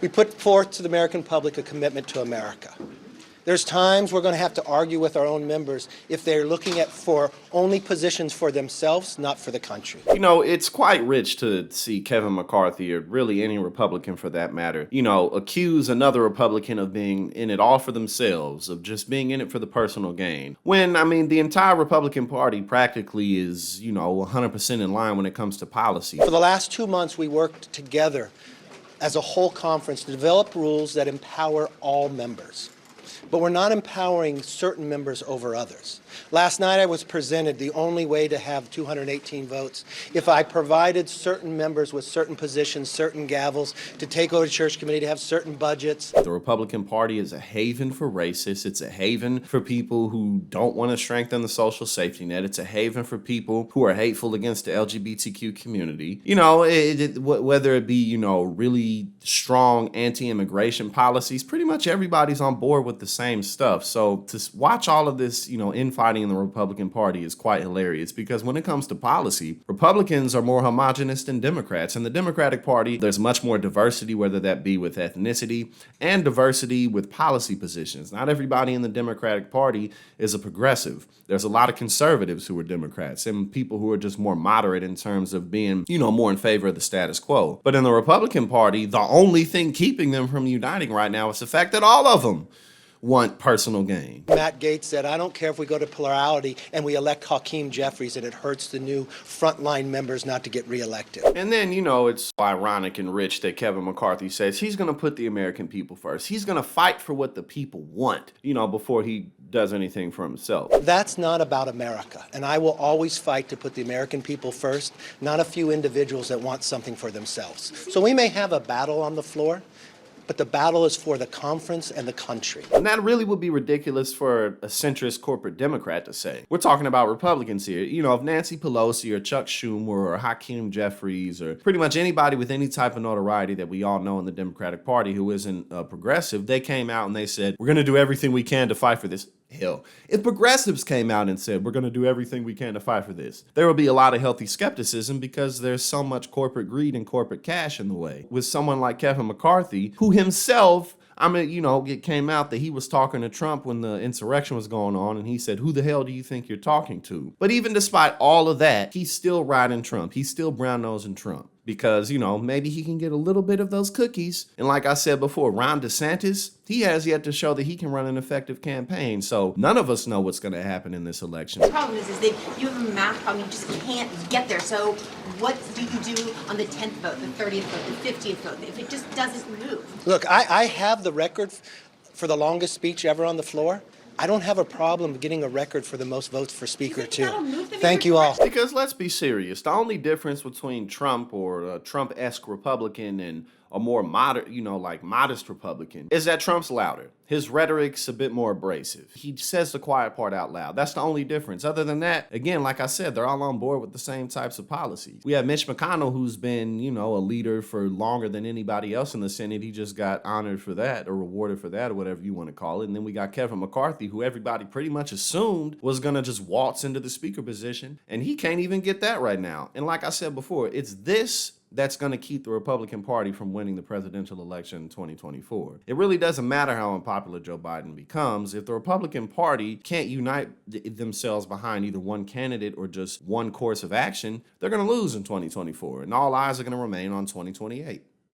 We put forth to the American public a commitment to America. There's times we're going to have to argue with our own members if they're looking at for only positions for themselves, not for the country. You know, it's quite rich to see Kevin McCarthy, or really any Republican for that matter, accuse another Republican of being in it all for themselves, of just being in it for the personal gain. When, the entire Republican Party practically is, 100% in line when it comes to policy. For the last 2 months, we worked together as a whole conference to develop rules that empower all members. But we're not empowering certain members over others. Last night I was presented the only way to have 218 votes if I provided certain members with certain positions, certain gavels, to take over the church committee, to have certain budgets. The Republican Party is a haven for racists. It's a haven for people who don't want to strengthen the social safety net. It's a haven for people who are hateful against the LGBTQ community. Whether it be, really strong anti-immigration policies, pretty much everybody's on board with the same stuff. So to watch all of this, infighting in the Republican Party is quite hilarious, because when it comes to policy, Republicans are more homogenous than Democrats. In the Democratic Party, there's much more diversity, whether that be with ethnicity and diversity with policy positions. Not everybody in the Democratic Party is a progressive. There's a lot of conservatives who are Democrats and people who are just more moderate in terms of being, more in favor of the status quo. But in the Republican Party, the only thing keeping them from uniting right now is the fact that all of them want personal gain. Matt Gaetz said, I don't care if we go to plurality and we elect Hakeem Jeffries and it hurts the new frontline members not to get reelected. And then, it's ironic and rich that Kevin McCarthy says he's going to put the American people first. He's going to fight for what the people want, before he does anything for himself. That's not about America. And I will always fight to put the American people first, not a few individuals that want something for themselves. So we may have a battle on the floor, but the battle is for the conference and the country. And that really would be ridiculous for a centrist corporate Democrat to say. We're talking about Republicans here. If Nancy Pelosi or Chuck Schumer or Hakeem Jeffries or pretty much anybody with any type of notoriety that we all know in the Democratic Party who isn't progressive, they came out and they said, we're going to do everything we can to fight for this. Hell, if progressives came out and said, we're going to do everything we can to fight for this, there will be a lot of healthy skepticism because there's so much corporate greed and corporate cash in the way. With someone like Kevin McCarthy, who himself, it came out that he was talking to Trump when the insurrection was going on, and he said, who the hell do you think you're talking to? But even despite all of that, he's still riding Trump. He's still brown-nosing Trump because, maybe he can get a little bit of those cookies. And like I said before, Ron DeSantis, he has yet to show that he can run an effective campaign. So none of us know what's going to happen in this election. The problem is that you have a math problem. You just can't get there. So what do you do on the 10th vote, the 30th vote, the 50th vote, if it just doesn't move? Look, I have the record for the longest speech ever on the floor. I don't have a problem getting a record for the most votes for speaker, too. Thank you all. Because let's be serious. The only difference between Trump or a Trump-esque Republican and a more moderate, modest Republican is that Trump's louder. His rhetoric's a bit more abrasive. He says the quiet part out loud. That's the only difference. Other than that, again, like I said, they're all on board with the same types of policies. We have Mitch McConnell, who's been, a leader for longer than anybody else in the Senate. He just got honored for that or rewarded for that or whatever you want to call it. And then we got Kevin McCarthy, who everybody pretty much assumed was going to just waltz into the speaker position. And he can't even get that right now. And like I said before, it's this that's going to keep the Republican Party from winning the presidential election in 2024. It really doesn't matter how unpopular Joe Biden becomes. If the Republican Party can't unite themselves behind either one candidate or just one course of action, they're going to lose in 2024. And all eyes are going to remain on 2028.